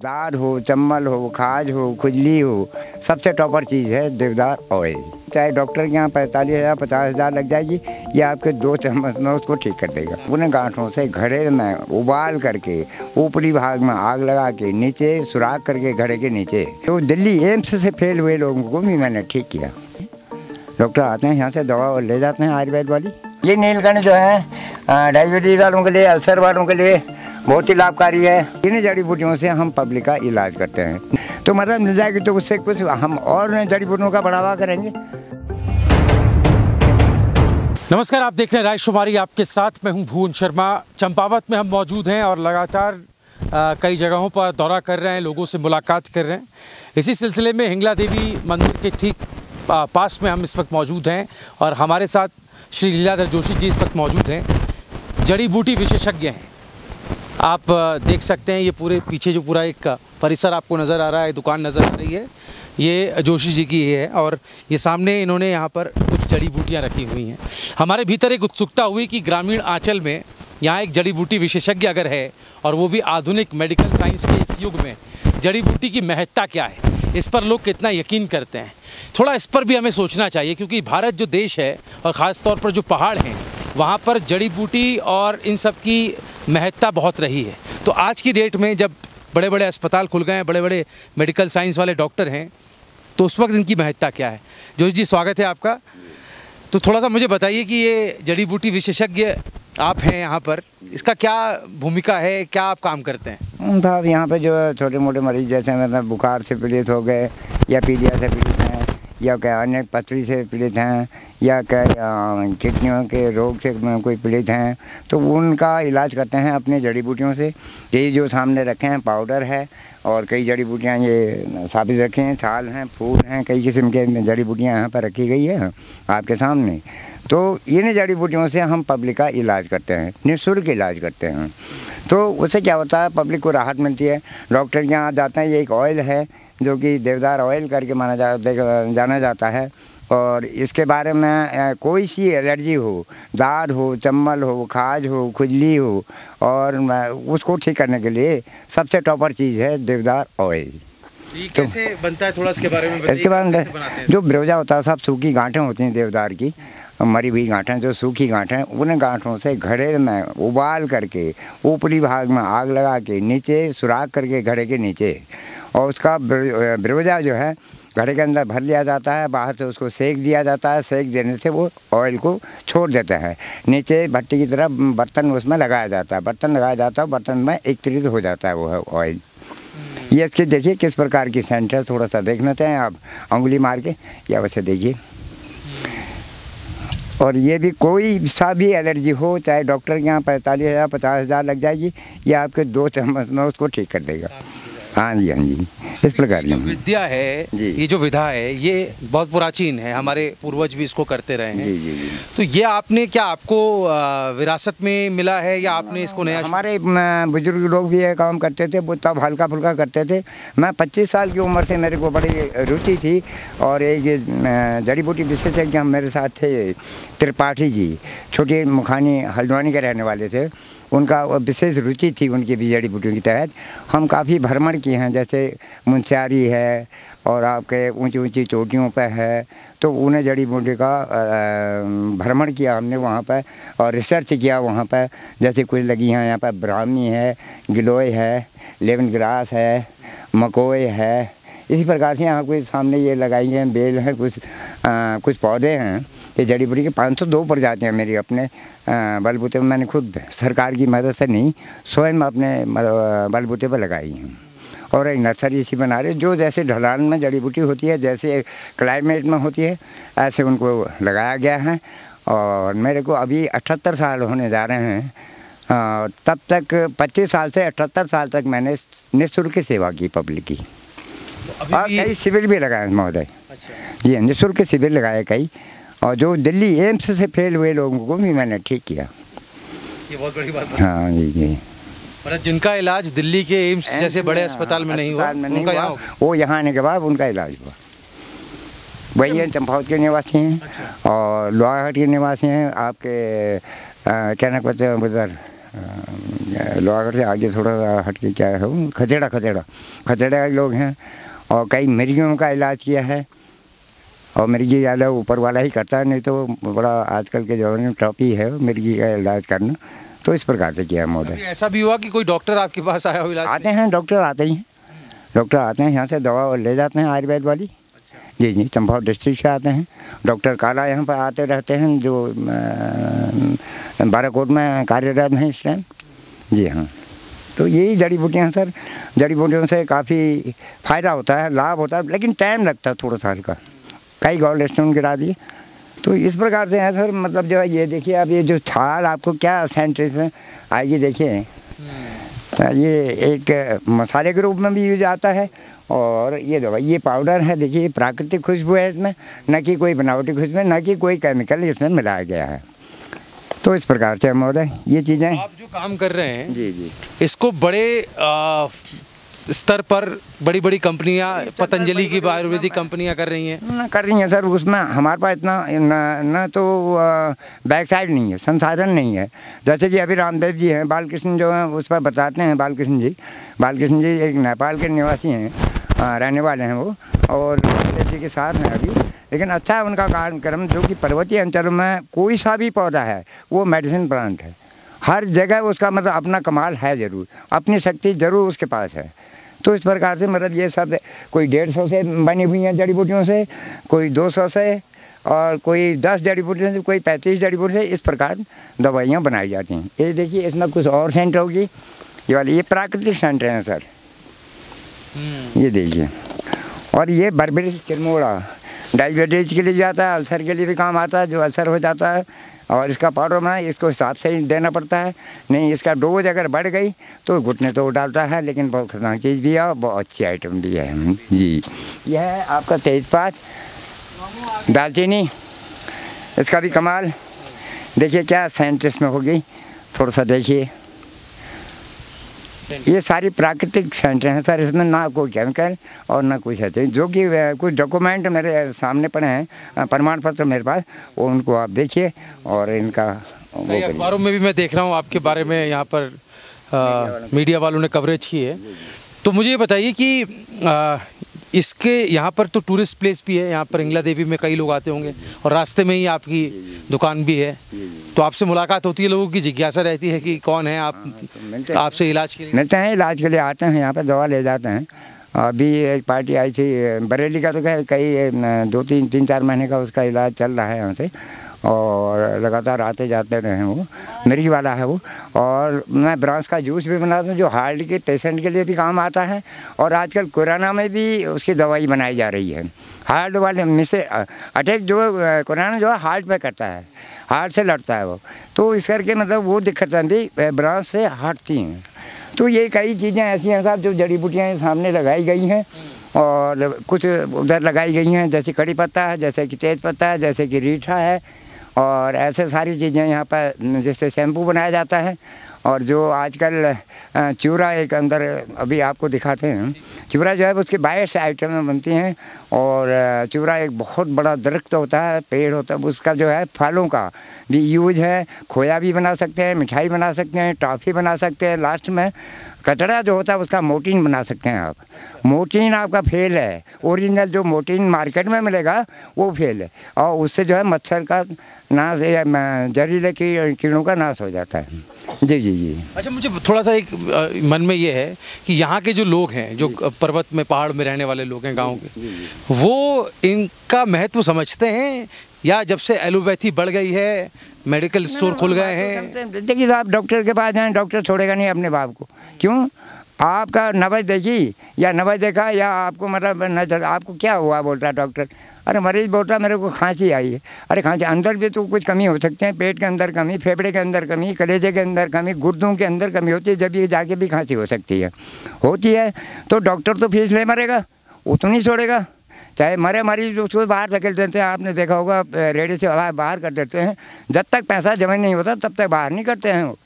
दाद हो, चम्बल हो, खाज हो, खुजली हो, सबसे टॉपर चीज़ है देवदार ऑयल। चाहे डॉक्टर के यहाँ 45,000 50,000 लग जाएगी, ये आपके 2 चम्मच में उसको ठीक कर देगा। उन्हें गांठों से घड़े में उबाल करके ऊपरी भाग में आग लगा के नीचे सुराख करके घड़े के नीचे, तो दिल्ली एम्स से फेल हुए लोगों को भी मैंने ठीक किया। डॉक्टर आते हैं यहाँ से दवा ले जाते हैं आयुर्वेद वाली। ये नीलकंठ जो है डायबिटीज वालों के लिए, अल्सर वालों के लिए बहुत ही लाभकारी है। इन जड़ी बूटियों से हम पब्लिक का इलाज करते हैं, तो मदद मिल जाएगी तो उससे कुछ हम और जड़ी बूटियों का बढ़ावा करेंगे। नमस्कार, आप देख रहे हैं रायशुमारी, आपके साथ मैं हूं भुवन शर्मा। चंपावत में हम मौजूद हैं और लगातार कई जगहों पर दौरा कर रहे हैं, लोगों से मुलाकात कर रहे हैं। इसी सिलसिले में हिंगला देवी मंदिर के ठीक पास में हम इस वक्त मौजूद हैं और हमारे साथ श्री लीलाधर जोशी जी इस वक्त मौजूद हैं, जड़ी बूटी विशेषज्ञ हैं। आप देख सकते हैं ये पूरे पीछे जो पूरा एक परिसर आपको नज़र आ रहा है, दुकान नज़र आ रही है, ये जोशी जी की है और ये सामने इन्होंने यहाँ पर कुछ जड़ी बूटियाँ रखी हुई हैं। हमारे भीतर एक उत्सुकता हुई कि ग्रामीण आंचल में यहाँ एक जड़ी बूटी विशेषज्ञ अगर है और वो भी आधुनिक मेडिकल साइंस के इस युग में, जड़ी बूटी की महत्ता क्या है, इस पर लोग कितना यकीन करते हैं, थोड़ा इस पर भी हमें सोचना चाहिए। क्योंकि भारत जो देश है और ख़ास तौर पर जो पहाड़ हैं, वहाँ पर जड़ी बूटी और इन सब की महत्ता बहुत रही है। तो आज की डेट में जब बड़े बड़े अस्पताल खुल गए हैं, बड़े बड़े मेडिकल साइंस वाले डॉक्टर हैं, तो उस वक्त इनकी महत्ता क्या है। जोशी जी, स्वागत है आपका। तो थोड़ा सा मुझे बताइए कि ये जड़ी बूटी विशेषज्ञ आप हैं यहाँ पर, इसका क्या भूमिका है, क्या आप काम करते हैं? साहब, यहाँ पे जो छोटे मोटे मरीज जैसे मतलब बुखार से पीड़ित हो गए या पीलिया से पीड़ित हैं या क्या अन्य पथरी से पीड़ित हैं या क्या किडनियों के रोग से कोई पीड़ित हैं, तो उनका इलाज करते हैं अपने जड़ी बूटियों से। ये जो सामने रखे हैं पाउडर है और कई जड़ी बूटियाँ ये साबित रखे हैं, छाल हैं, फूल हैं, कई किस्म के जड़ी बूटियाँ यहाँ पर रखी गई है आपके सामने। तो इन जड़ी बूटियों से हम पब्लिक का इलाज करते हैं, निःशुल्क इलाज करते हैं। तो उससे क्या होता है, पब्लिक को राहत मिलती है। डॉक्टर के यहाँ जाते हैं, ये एक ऑयल है जो कि देवदार ऑयल करके जाना जाता है और इसके बारे में कोई सी एलर्जी हो, दाद हो, चम्बल हो, खाज हो, खुजली हो, और उसको ठीक करने के लिए सबसे टॉपर चीज़ है देवदार ऑयल। ये कैसे बनता है, थोड़ा इसके बारे में बताइए। इसके बाद जो ब्रोजा होता है, सब सूखी गांठें होती हैं देवदार की, मरी हुई गांठें, जो सूखी गांठें, उन गांठों से घड़े में उबाल करके ऊपरी भाग में आग लगा के नीचे सुराख करके घड़े के नीचे, और उसका ब्रोजा जो है घड़े के अंदर भर लिया जाता है, बाहर से उसको सेक दिया जाता है। सेक देने से वो ऑयल को छोड़ देता है, नीचे भट्टी की तरफ बर्तन उसमें लगाया जाता है, बर्तन लगाया जाता है, बर्तन में एकत्रित हो जाता है वो ऑयल। ये इसकी देखिए किस प्रकार की सेंट है, थोड़ा सा देख लेते हैं आप उंगली मार के, या वैसे देखिए। और ये भी कोई सा भी एलर्जी हो, चाहे डॉक्टर के यहाँ 45,000 50,000 लग जाएगी, ये आपके 2 चम्मच में उसको ठीक कर देगा। हाँ जी, हाँ जी, इस प्रकार की विद्या है, ये जो विधा है ये बहुत प्राचीन है, हमारे पूर्वज भी इसको करते रहे हैं। जी जी जी। तो ये आपने क्या आपको विरासत में मिला है या आपने इसको नया? हमारे बुजुर्ग लोग भी ये काम करते थे, वो तब हल्का फुल्का करते थे। मैं 25 साल की उम्र से मेरे को बड़ी रुचि थी और एक जड़ी बूटी विशेषज्ञ मेरे साथ थे, त्रिपाठी जी, छोटी मुखानी हल्द्वानी के रहने वाले थे। उनका विशेष रुचि थी उनकी भी जड़ी बूटियों के तहत। हम काफ़ी भ्रमण किए हैं, जैसे मुंशियारी है और आपके ऊंची ऊंची चोटियों पर है, तो उन्हें जड़ी बूटी का भ्रमण किया हमने वहाँ पर और रिसर्च किया वहाँ पर। जैसे कुछ लगी हैं यहाँ पर ब्राह्मी है, गिलोय है, लेमन ग्रास है, मकोय है, इसी प्रकार से यहाँ कुछ सामने ये लगाई हैं, बेल हैं, कुछ पौधे हैं। ये जड़ी बूटी की 502 प्रजातियाँ मेरी अपने बलबूते पर, मैंने खुद सरकार की मदद से नहीं, स्वयं अपने बलबूते पर लगाई हैं। और एक नर्सरी इसी बना रहे, जो जैसे ढलान में जड़ी बूटी होती है, जैसे क्लाइमेट में होती है, ऐसे उनको लगाया गया है। और मेरे को अभी 78 साल होने जा रहे हैं, तब तक 25 साल से 78 साल तक मैंने निःशुल्क सेवा की पब्लिक की। और कई शिविर भी लगाए महोदय। अच्छा। जी, निःशुल्क शिविर लगाए कई, और जो दिल्ली एम्स से फेल हुए लोगों को भी मैंने ठीक किया। ये बहुत बड़ी बात है। हाँ जी जी। मतलब जिनका इलाज दिल्ली के एम्स जैसे बड़े अस्पताल में नहीं हुआ, उनका यहाँ वो यहाँ आने के बाद उनका इलाज हुआ। वही है, चंपावत के निवासी हैं। अच्छा। और लोहाघाट के निवासी हैं, आपके क्या ना कहते हैं उधर लोहागढ़ से आगे थोड़ा सा हट के क्या है वो खतेड़ा के लोग हैं। और कई मिर्गियों का इलाज किया है, और मिर्गी वाला ऊपर वाला ही करता है, नहीं तो बड़ा आजकल के ज़माने में टॉपी है मिर्गी का इलाज करना। तो इस प्रकार से किया महोदय। ऐसा भी हुआ कि कोई डॉक्टर आपके पास आया हो इलाज? आते हैं डॉक्टर, आते ही हैं डॉक्टर, आते हैं यहाँ से दवा ले जाते हैं आयुर्वेद वाली। जी जी, चंपावत डिस्ट्रिक्ट से आते हैं डॉक्टर काला, यहाँ पर आते रहते हैं, जो बाराकोट में कार्यरत हैं इस टाइम। जी हाँ, तो यही जड़ी बूटियाँ सर, जड़ी बूटियों से काफ़ी फ़ायदा होता है, लाभ होता है, लेकिन टाइम लगता है थोड़ा सा हल्का। कई गोल्ड स्टोन गिरा दिए। तो इस प्रकार से है सर, मतलब जो है ये देखिए, अब ये जो छाल आपको क्या सेंटेंस में आएगी देखिए, ये एक मसाले के रूप में भी यूज आता है। और ये दवा, ये पाउडर है देखिए, प्राकृतिक खुशबू है इसमें, न कि कोई बनावटी खुशबू है, न कि कोई केमिकल इसमें मिलाया गया है। तो इस प्रकार से महोदय ये चीज़ें आप जो काम कर रहे हैं जी जी, इसको बड़े स्तर पर बड़ी कंपनियां, पतंजलि की आयुर्वेदिक कंपनियां कर रही हैं सर। उसमें हमारे पास इतना ना तो बैक साइड नहीं है, संसाधन नहीं है। जैसे कि अभी रामदेव जी हैं, बालकृष्ण जो हैं उस पर बताते हैं, बालकृष्ण जी एक नेपाल के निवासी हैं, रहने वाले हैं वो, और रामदेव जी के साथ हैं अभी। लेकिन अच्छा है उनका कार्यक्रम, जो कि पर्वतीय अंचलों में कोई सा भी पौधा है वो मेडिसिन प्लांट है, हर जगह उसका मतलब अपना कमाल है ज़रूर, अपनी शक्ति ज़रूर उसके पास है। तो इस प्रकार से मतलब ये सब कोई 150 से बनी हुई हैं जड़ी बूटियों से, कोई 200 से, और कोई 10 जड़ी बूटियों से, कोई 35 जड़ी बूटी से, इस प्रकार दवाइयाँ बनाई जाती हैं। ये देखिए, इसमें कुछ और सेंट होगी, ये वाली ये प्राकृतिक सेंट हैं सर, ये देखिए। और ये बर्बेरिस किरमोड़ा डायबिटीज के लिए जाता है, अल्सर के लिए भी काम आता है, जो अल्सर हो जाता है। और इसका पाउडर बनाना, इसको हिसाब से ही देना पड़ता है, नहीं इसका डोज अगर बढ़ गई तो घुटने तो डालता है, लेकिन बहुत खतरनाक चीज़ भी है और बहुत अच्छी आइटम भी है जी। यह है आपका तेजपात, दालचीनी, इसका भी कमाल देखिए क्या सेंट इसमें होगी, थोड़ा सा देखिए। ये सारी प्राकृतिक सेंट हैं सर, इसमें ना कोई केमिकल और ना कुछ है, जो कि कुछ डॉक्यूमेंट मेरे सामने पड़े हैं, प्रमाण पत्र मेरे पास, वो उनको आप देखिए और इनका अखबारों में भी मैं देख रहा हूँ आपके बारे में, यहाँ पर मीडिया वालों ने कवरेज की है। तो मुझे ये बताइए कि इसके यहाँ पर तो टूरिस्ट प्लेस भी है, यहाँ पर हिंगला देवी में कई लोग आते होंगे, और रास्ते में ही आपकी दुकान भी है, तो आपसे मुलाकात होती है, लोगों की जिज्ञासा रहती है कि कौन है आप, तो आपसे इलाज के लिए मिलते हैं, इलाज के लिए आते हैं, यहाँ पर दवा ले जाते हैं। अभी एक पार्टी आई थी बरेली का, तो कई 2-3-4 महीने का उसका इलाज चल रहा है यहाँ से, और लगातार आते जाते रहे हैं। वो मिर्गी वाला है वो, और मैं ब्रांस का जूस भी बनाता हूँ, जो हार्ट के पेशेंट के लिए भी काम आता है, और आजकल कोरोना में भी उसकी दवाई बनाई जा रही है। हार्ट वाले में से अटैक जो कोरोना जो है हार्ट पे करता है, हार्ट से लड़ता है वो, तो इस करके मतलब वो दिक्कतें भी ब्रांस से हटती हैं। तो ये कई चीज़ें ऐसी हैं साहब, जो जड़ी बूटियाँ सामने लगाई गई हैं, और कुछ उधर लगाई गई हैं, जैसे कड़ी पत्ता है, जैसे कि तेज पत्ता है, जैसे कि रीठा है, और ऐसे सारी चीज़ें यहाँ पर, जिससे शैम्पू बनाया जाता है। और जो आजकल चूरा एक अंदर अभी आपको दिखाते हैं, चूरा जो है उसके 22 आइटमें बनती हैं, और चूरा एक बहुत बड़ा दरख्त होता है, पेड़ होता है, उसका जो है फलों का भी यूज है, खोया भी बना सकते हैं, मिठाई बना सकते हैं, टॉफ़ी बना सकते हैं, लास्ट में कचड़ा जो होता है उसका मोटीन बना सकते हैं आप। मोटीन आपका फेल है, ओरिजिनल जो मोटीन मार्केट में मिलेगा वो फेल है, और उससे जो है मच्छर का नाश या जहरीले कीड़ों का नाश हो जाता है। जी जी जी। अच्छा, मुझे थोड़ा सा एक मन में ये है कि यहाँ के जो लोग हैं, जो पर्वत में पहाड़ में रहने वाले लोग हैं गाँव के, वो इनका महत्व समझते हैं, या जब से एलोपैथी बढ़ गई है, मेडिकल स्टोर खुल गए हैं? देखिए आप डॉक्टर के पास जाएं, डॉक्टर छोड़ेगा नहीं अपने बाप को। क्यों? आपका नब्ज देखी या नब्ज देखा, या आपको मतलब नजर, आपको क्या हुआ बोलता है डॉक्टर, अरे मरीज बोलता मेरे को खांसी आई है। अरे खांसी अंदर भी तो कुछ कमी हो सकती है, पेट के अंदर कमी, फेफड़े के अंदर कमी, कलेजे के अंदर कमी, गुर्दों के अंदर कमी होती है, जब ये जाके भी खांसी हो सकती है, होती है। तो डॉक्टर तो फीस ले मरेगा, वो तो नहीं छोड़ेगा, चाहे मरे मरीज उसको बाहर धकेल देते हैं। आपने देखा होगा रेडी से बाहर कर देते हैं, जब तक पैसा जमा नहीं होता तब तक बाहर नहीं करते हैं वो,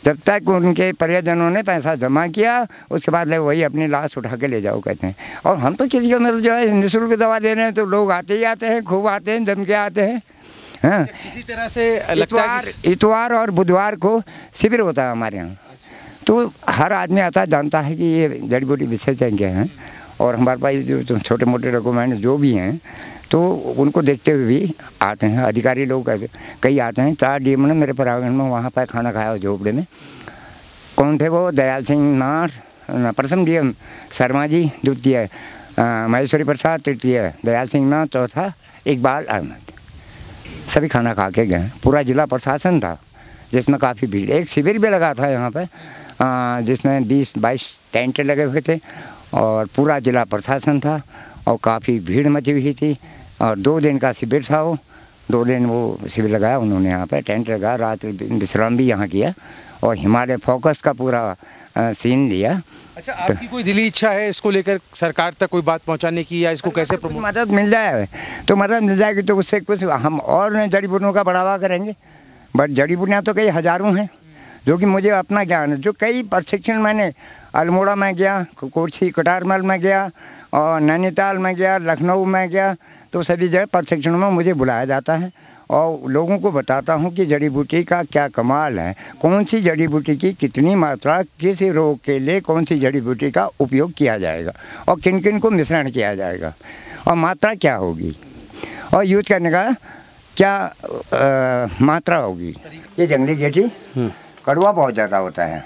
जब तक उनके परिजनों ने पैसा जमा किया उसके बाद वही अपनी लाश उठा के ले जाओ कहते हैं। और हम तो किसी को मतलब जो है निःशुल्क दवा दे रहे हैं, तो लोग आते ही आते हैं, खूब आते हैं, जम के आते हैं। हाँ, किसी तरह से लगता है इतवार और बुधवार को शिविर होता है हमारे यहाँ। तो हर आदमी आता जानता है कि ये जड़ी बूटी विशेषज्ञ हैं, और हमारे पास जो छोटे मोटे डॉक्यूमेंट जो भी हैं तो उनको देखते हुए भी आते हैं। अधिकारी लोग कई आते हैं। 4 डीएम ने मेरे परागण में वहाँ पर खाना खाया झोपड़े में। कौन थे वो? दयाल सिंह नार प्रथम डीएम, शर्मा जी द्वितीय, महेश्वरी प्रसाद तृतीय, दयाल सिंह नार चौथा, इकबाल अहमद। सभी खाना खा के गए। पूरा जिला प्रशासन था जिसमें काफ़ी भीड़। एक शिविर भी लगा था यहाँ पर जिसमें 20-22 टेंट लगे हुए थे और पूरा जिला प्रशासन था और काफ़ी भीड़ मची हुई थी। और 2 दिन का शिविर था वो। 2 दिन वो शिविर लगाया उन्होंने, यहाँ पे टेंट लगाया, रात विश्राम भी यहाँ किया और हिमालय फोकस का पूरा सीन लिया। अच्छा, आपकी कोई दिली इच्छा है इसको लेकर सरकार तक कोई बात पहुंचाने की, या इसको कैसे प्रमोट? मदद मिल जाए तो मदद मिल जाएगी तो उससे कुछ हम और जड़ी बूटियों का बढ़ावा करेंगे। बट जड़ी बूटियाँ तो कई हज़ारों हैं जो कि मुझे अपना ज्ञान है। जो कई प्रशिक्षण मैंने अल्मोड़ा में गया, कोठी कटारमल में गया और नैनीताल में गया, लखनऊ में गया, तो सभी जगह प्रशिक्षण में मुझे बुलाया जाता है और लोगों को बताता हूँ कि जड़ी बूटी का क्या कमाल है, कौन सी जड़ी बूटी की कितनी मात्रा, किस रोग के लिए कौन सी जड़ी बूटी का उपयोग किया जाएगा और किन किन को मिश्रण किया जाएगा और मात्रा क्या होगी और यूज करने का क्या मात्रा होगी। ये जंगली गेटी कड़वा बहुत ज़्यादा होता है।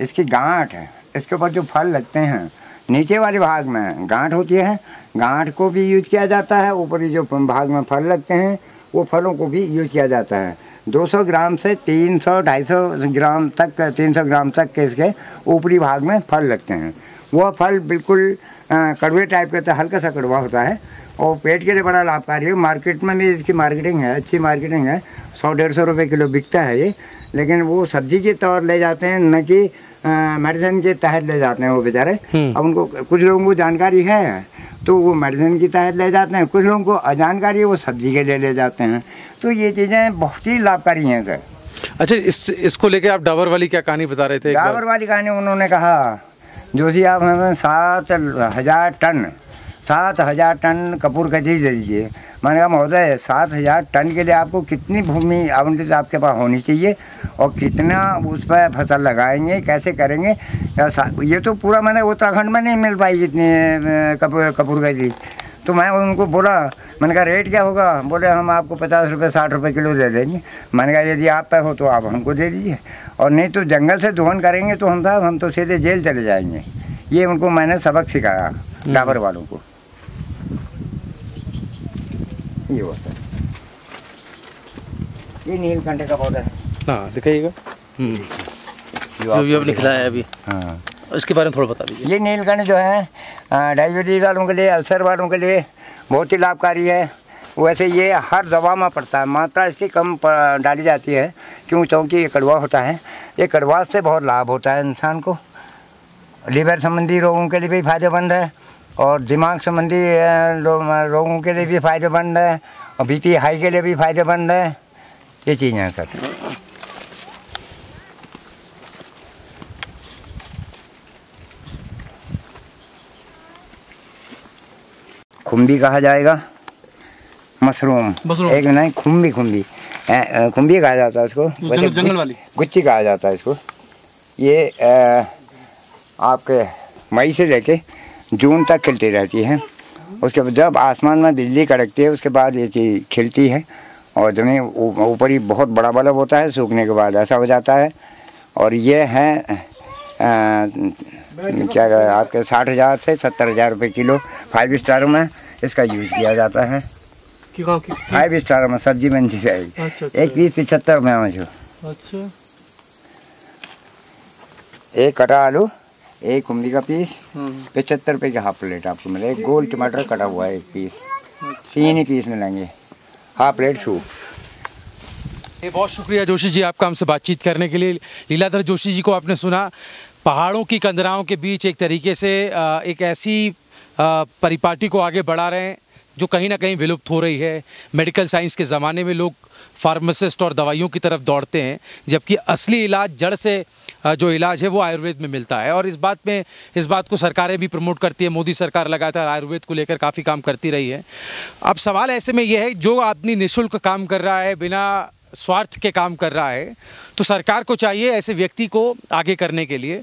इसकी गांठ है, इसके ऊपर जो फल लगते हैं नीचे वाले भाग में गांठ होती है, गांठ को भी यूज किया जाता है। ऊपरी जो भाग में फल लगते हैं वो फलों को भी यूज किया जाता है। 200 ग्राम से 300-250 ग्राम तक, 300 ग्राम तक के इसके ऊपरी भाग में फल लगते हैं। वह फल बिल्कुल कड़वे टाइप का, हल्का सा कड़वा होता है और पेट के लिए बड़ा लाभकारी है। मार्केट में भी इसकी मार्केटिंग है, अच्छी मार्केटिंग है। 100-150 रुपये किलो बिकता है ये, लेकिन वो सब्जी के तौर ले जाते हैं, न कि मेडिसिन के तहत ले जाते हैं वो बेचारे। अब उनको कुछ लोगों को जानकारी है तो वो मेडिसिन के तहत ले जाते हैं, कुछ लोगों को अजानकारी है वो सब्जी के लिए ले जाते हैं। तो ये चीज़ें बहुत ही लाभकारी हैं सर। अच्छा, इसको लेके आप डाबर वाली क्या कहानी बता रहे थे? डाबर वाली कहानी उन्होंने कहा जोशी आप हमें 7,000 टन कपूर कतरी दे दीजिए। मैंने कहा महोदय 7,000 टन के लिए आपको कितनी भूमि आवंटित आपके पास होनी चाहिए और कितना उस पर फसल लगाएंगे, कैसे करेंगे? ये तो पूरा मैंने उत्तराखंड में नहीं मिल पाई जितनी कपूर कतरी। तो मैं उनको बोला, मैंने कहा रेट क्या होगा? बोले हम आपको 50 रुपये 60 रुपये किलो दे देंगे। मैंने कहा यदि आप पे हो तो आप हमको दे दीजिए और नहीं तो जंगल से दोहन करेंगे तो हम तो सीधे जेल चले जाएंगे। ये उनको मैंने सबक सिखाया डाबर वालों को। ये होता है, ये नीलकंठ का पौधा है। हाँ दिखाइएगा, जो भी आपने खिलाया है अभी। हाँ, इसके बारे में थोड़ा बता दीजिए। ये नीलकंठ जो है डायबिटीज वालों के लिए, अल्सर वालों के लिए बहुत ही लाभकारी है। वैसे ये हर दवा में पड़ता है, मात्रा इसकी कम डाली जाती है क्योंकि ये कड़वा होता है। ये कड़वा से बहुत लाभ होता है इंसान को। लीवर संबंधी रोगों के लिए भी फायदेमंद है और दिमाग संबंधी रोगों के लिए भी फायदेमंद है और बीपी हाई के लिए भी फायदेमंद है। ये चीज़ें हैं सर। खुम्बी कहा जाएगा, मशरूम एक नहीं, खुम्बी खुम्बी कहा जाता है इसको। जंगल वाली गुच्ची कहा जाता है इसको। ये आपके मई से लेके जून तक खिलती रहती है। उसके बाद जब आसमान में बिजली कड़कती है उसके बाद ये चीज़ खिलती है और ज़मीन ऊपर ही बहुत बड़ा बल्ब होता है, सूखने के बाद ऐसा हो जाता है। और ये है क्या आपके 60,000 से 70,000 रुपये किलो 5 स्टारों में इसका यूज़ किया जाता है। 5 स्टारों में सब्जी बनती जाएगी। एक पीस 75 में मुझे। अच्छा, एक कटा आलू, एक कुम्भी का पीस 75 रुपये की हाफ प्लेट आपको मिले। एक गोल टमाटर कटा हुआ है एक पीस, 3 ही पीस मिलेंगे, हाफ प्लेट सूप। ये बहुत शुक्रिया जोशी जी आपका हमसे बातचीत करने के लिए। लीलाधर जोशी जी को आपने सुना, पहाड़ों की कंदराओं के बीच एक तरीके से एक ऐसी परिपाटी को आगे बढ़ा रहे हैं जो कहीं ना कहीं विलुप्त हो रही है। मेडिकल साइंस के ज़माने में लोग फार्मासिस्ट और दवाइयों की तरफ दौड़ते हैं, जबकि असली इलाज जड़ से जो इलाज है वो आयुर्वेद में मिलता है। और इस बात को सरकारें भी प्रमोट करती है। मोदी सरकार लगातार आयुर्वेद को लेकर काफ़ी काम करती रही है। अब सवाल ऐसे में यह है, जो आदमी निःशुल्क काम कर रहा है, बिना स्वार्थ के काम कर रहा है तो सरकार को चाहिए ऐसे व्यक्ति को आगे करने के लिए,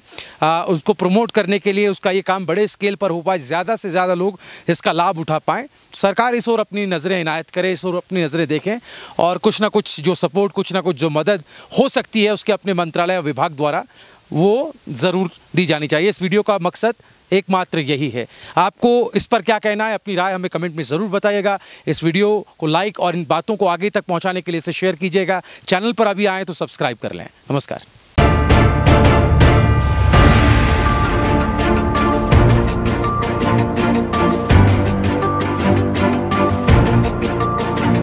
उसको प्रमोट करने के लिए, उसका ये काम बड़े स्केल पर हो पाए, ज़्यादा से ज़्यादा लोग इसका लाभ उठा पाएँ। सरकार इस ओर अपनी नज़रें इनायत करे, इस ओर अपनी नज़रें देखें और कुछ ना कुछ जो सपोर्ट, कुछ ना कुछ जो मदद हो सकती है उसके अपने मंत्रालय और विभाग द्वारा वो ज़रूर दी जानी चाहिए। इस वीडियो का मकसद एकमात्र यही है। आपको इस पर क्या कहना है, अपनी राय हमें कमेंट में ज़रूर बताइएगा। इस वीडियो को लाइक और इन बातों को आगे तक पहुंचाने के लिए इसे शेयर कीजिएगा। चैनल पर अभी आएँ तो सब्सक्राइब कर लें। नमस्कार।